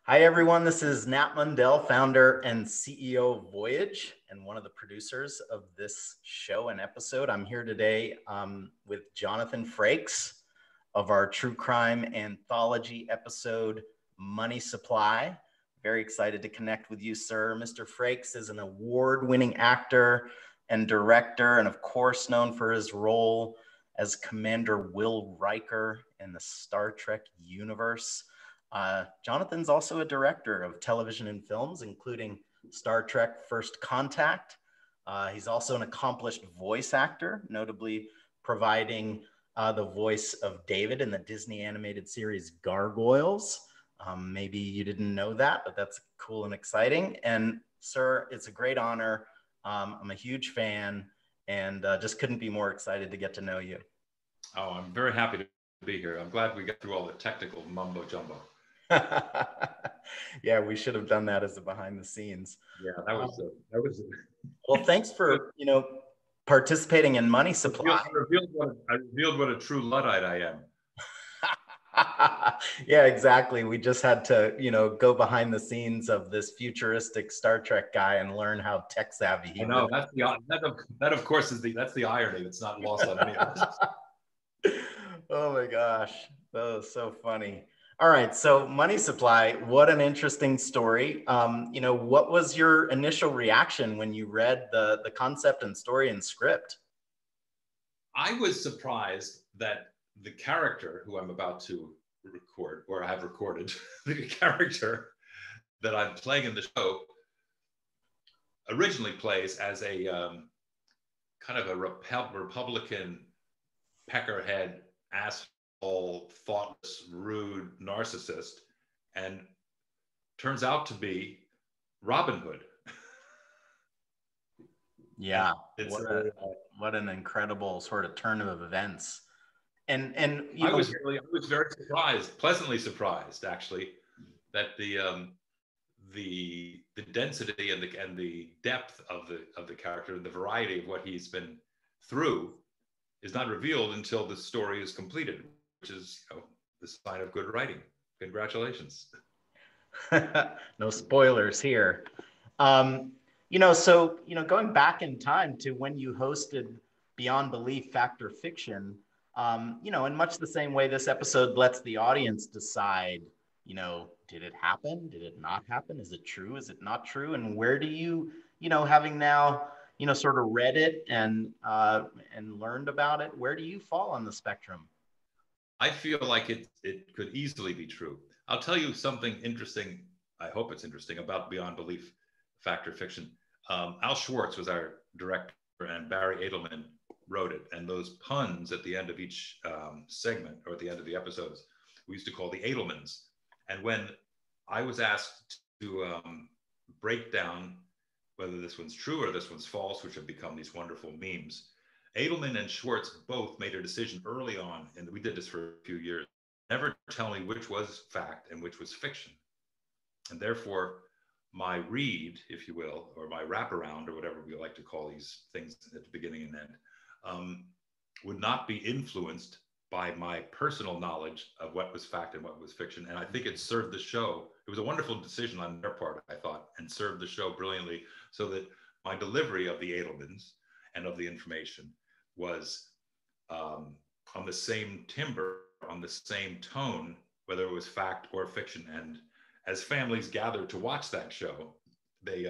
Hi, everyone. This is Nat Mundel, founder and CEO of Voyage, and one of the producers of this show and episode. I'm here today with Jonathan Frakes of our true crime anthology episode, Money Supply. Very excited to connect with you, sir. Mr. Frakes is an award-winning actor and director, and of course known for his role as Commander Will Riker in the Star Trek universe. Jonathan's also a director of television and films, including Star Trek First Contact. He's also an accomplished voice actor, notably providing the voice of David in the Disney animated series Gargoyles. Maybe you didn't know that, but that's cool and exciting. And sir, it's a great honor. I'm a huge fan and just couldn't be more excited to get to know you. Oh, I'm very happy to be here. I'm glad we got through all the technical mumbo jumbo. Yeah, we should have done that as a behind the scenes. Yeah, that was. Well, thanks for participating in Money Supply. I revealed what a true Luddite I am. Yeah, exactly. We just had to, go behind the scenes of this futuristic Star Trek guy and learn how tech savvy he is. I know that of course that's the irony that's not lost on any of us. Oh my gosh, that was so funny. All right, so Money Supply, what an interesting story. What was your initial reaction when you read the concept and story and script? I was surprised that the character who I'm about to record, or I have recorded, the character that I'm playing in the show originally plays as a kind of a Republican peckerhead asshole, thoughtless, rude narcissist, and turns out to be Robin Hood. Yeah, what an incredible sort of turn of events. And I was very surprised, pleasantly surprised, actually, that the density and the depth of the character and the variety of what he's been through is not revealed until the story is completed, which is the sign of good writing. Congratulations. No spoilers here. Going back in time to when you hosted Beyond Belief Fact or Fiction, in much the same way this episode lets the audience decide, did it happen? Did it not happen? Is it true? Is it not true? And where do you, having now, sort of read it and learned about it, where do you fall on the spectrum? I feel like it could easily be true. I'll tell you something interesting. I hope it's interesting about Beyond Belief Fact or Fiction. Al Schwartz was our director, and Barry Edelman wrote it. And those puns at the end of each segment, or at the end of the episodes, we used to call the Edelmans. And when I was asked to break down whether this one's true or this one's false, which have become these wonderful memes, Edelman and Schwartz both made a decision early on, and we did this for a few years, never tell me which was fact and which was fiction. And therefore, my read, if you will, or my wraparound, or whatever we like to call these things at the beginning and end, would not be influenced by my personal knowledge of what was fact and what was fiction. And I think it served the show. It was a wonderful decision on their part, I thought, and served the show brilliantly, so that my delivery of the Edelmans and of the information was on the same timbre, on the same tone, whether it was fact or fiction. And as families gathered to watch that show, they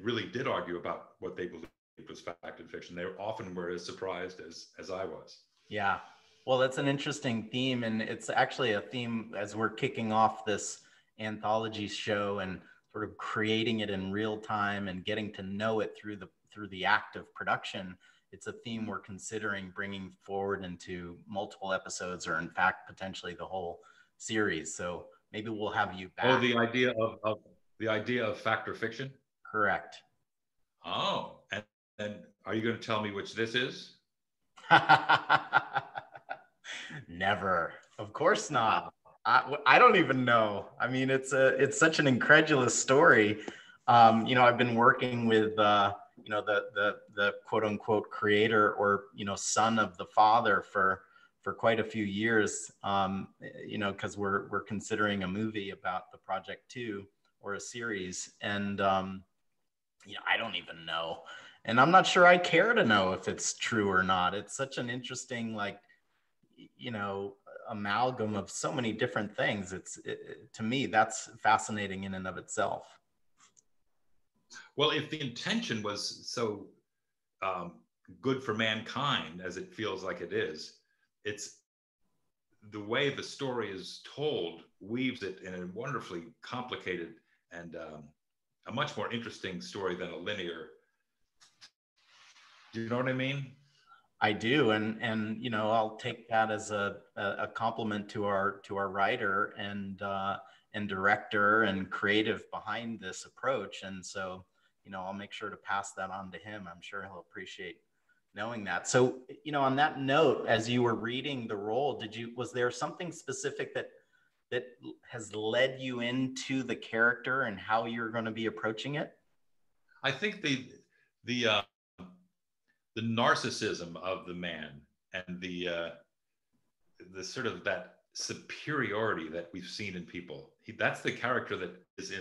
really did argue about what they believed was fact and fiction. They often were as surprised as I was. Yeah, well, that's an interesting theme, and it's actually a theme as we're kicking off this anthology show and sort of creating it in real time and getting to know it through the act of production. It's a theme we're considering bringing forward into multiple episodes, or in fact, potentially the whole series. So maybe we'll have you back. Oh, the idea of fact or fiction? Correct. Oh, and are you going to tell me which this is? Never. Of course not. I don't even know. I mean, it's such an incredulous story. I've been working with the quote unquote creator, or son of the father, for for quite a few years, you know, because we're considering a movie about the project too, or a series. And, you know, I don't even know. And I'm not sure I care to know if it's true or not. It's such an interesting, like, you know, amalgam of so many different things. To me, that's fascinating in and of itself. Well, if the intention was so good for mankind as it feels like it is, it's the way the story is told weaves it in a wonderfully complicated and a much more interesting story than a linear. Do you know what I mean? I do, and you know, I'll take that as a compliment to our writer and director and creative behind this approach. And so, you know, I'll make sure to pass that on to him. I'm sure he'll appreciate knowing that. So, you know, on that note, as you were reading the role, was there something specific that has led you into the character and how you're going to be approaching it? I think the narcissism of the man and the sort of that superiority that we've seen in people. That's the character that is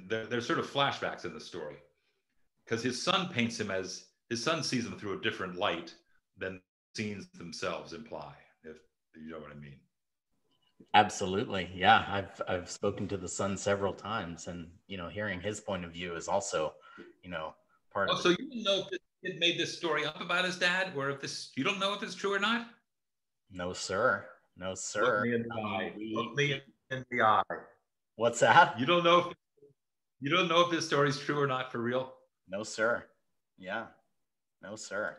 there's sort of flashbacks in the story, because his son paints him as, his son sees him through a different light than the scenes themselves imply, if you know what I mean. Absolutely. Yeah. I've spoken to the son several times, and, you know, hearing his point of view is also, you know, part of it. So you don't know if this kid made this story up about his dad, or if you don't know if it's true or not? No, sir. No, sir. Look me in the eye. Look me in the eye. What's that? You don't know if this story is true or not for real? No, sir. Yeah. No, sir.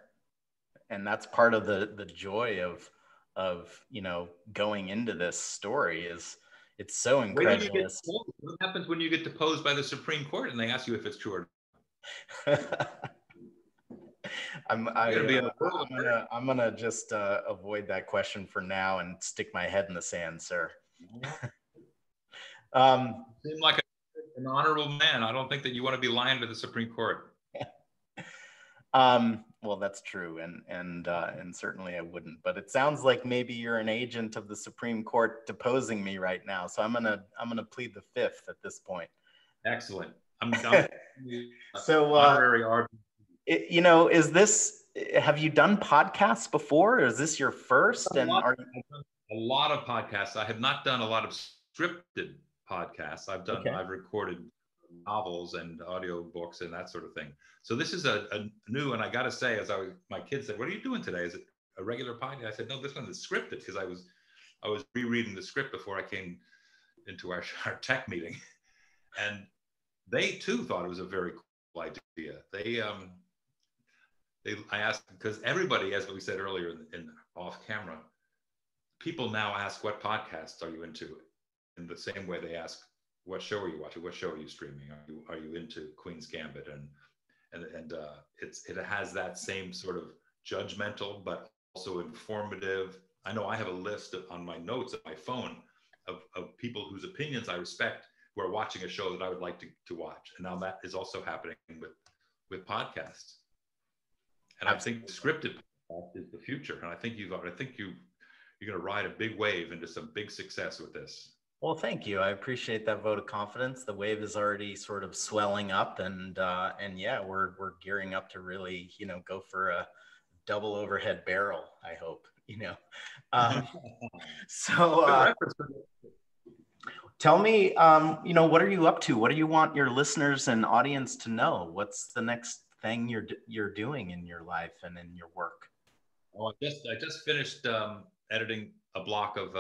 And that's part of the joy of, you know, going into this story is it's so incredulous. What happens when you get deposed by the Supreme Court and they ask you if it's true or not? I'm gonna just avoid that question for now and stick my head in the sand, sir. You seem like an honorable man. I don't think that you want to be lying to the Supreme Court. Well, that's true, and certainly I wouldn't. But it sounds like maybe you're an agent of the Supreme Court deposing me right now, so I'm gonna plead the fifth at this point. Excellent. So honorary argument. You know, have you done podcasts before, or is this your first? A lot of podcasts. I have not done a lot of scripted podcasts. I've recorded novels and audio books and that sort of thing. So this is a new, and I got to say, my kids said, "What are you doing today? Is it a regular podcast?" I said, "No, this one is scripted," because I was rereading the script before I came into our tech meeting, and they too thought it was a very cool idea. I asked, because everybody, as we said earlier in off camera, people now ask, "What podcasts are you into?" in the same way they ask, "What show are you watching? What show are you streaming? Are you into Queen's Gambit?" And it has that same sort of judgmental but also informative. I know I have a list on my notes on my phone of people whose opinions I respect who are watching a show that I would like to watch. And now that is also happening with podcasts. And absolutely. I think scripted podcast is the future. And I think you're going to ride a big wave into some big success with this. Well, thank you. I appreciate that vote of confidence. The wave is already sort of swelling up, and yeah, we're gearing up to really, you know, go for a double overhead barrel, I hope, you know. So tell me, you know, what are you up to? What do you want your listeners and audience to know? What's the next thing you're doing in your life and in your work? Well, I just finished editing a block of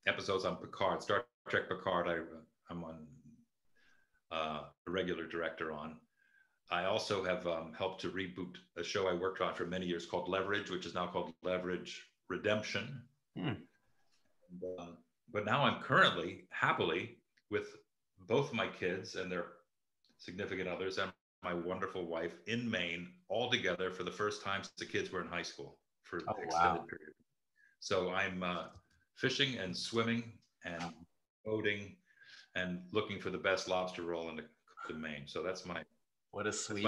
episodes on Picard, Star Trek Picard. I'm on a regular director on. I also have helped to reboot a show I worked on for many years called Leverage, which is now called Leverage Redemption. But now I'm currently, happily, with both of my kids and their significant others and my wonderful wife in Maine, all together for the first time since the kids were in high school for an extended period. So I'm fishing and swimming and boating and looking for the best lobster roll in Maine. So that's my what a sweet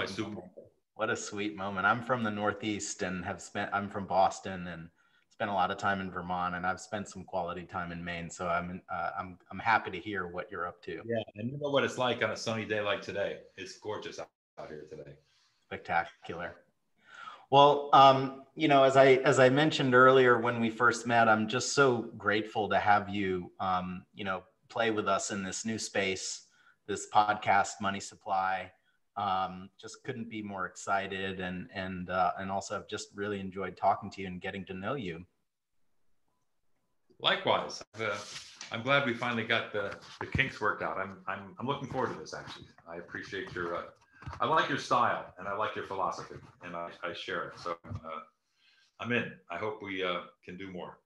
What a sweet moment. I'm from the Northeast and I'm from Boston and spent a lot of time in Vermont, and I've spent some quality time in Maine. So I'm happy to hear what you're up to. Yeah, and you know what it's like on a sunny day like today. It's gorgeous out here today. Spectacular. Well, as I mentioned earlier when we first met, I'm just so grateful to have you, play with us in this new space, this podcast, Money Supply. Just couldn't be more excited, and also I've just really enjoyed talking to you and getting to know you. Likewise, I'm glad we finally got the kinks worked out. I'm looking forward to this. Actually, I appreciate your. I like your style and I like your philosophy, and I share it. So I'm in. I hope we can do more.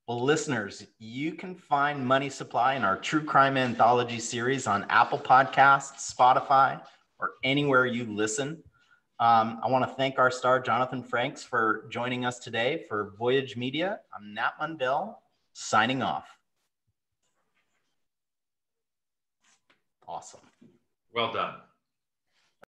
Well, listeners, you can find Money Supply in our True Crime Anthology series on Apple Podcasts, Spotify, or anywhere you listen. I want to thank our star, Jonathan Frakes, for joining us today for Voyage Media. I'm Nat Mundel, signing off. Awesome. Well done.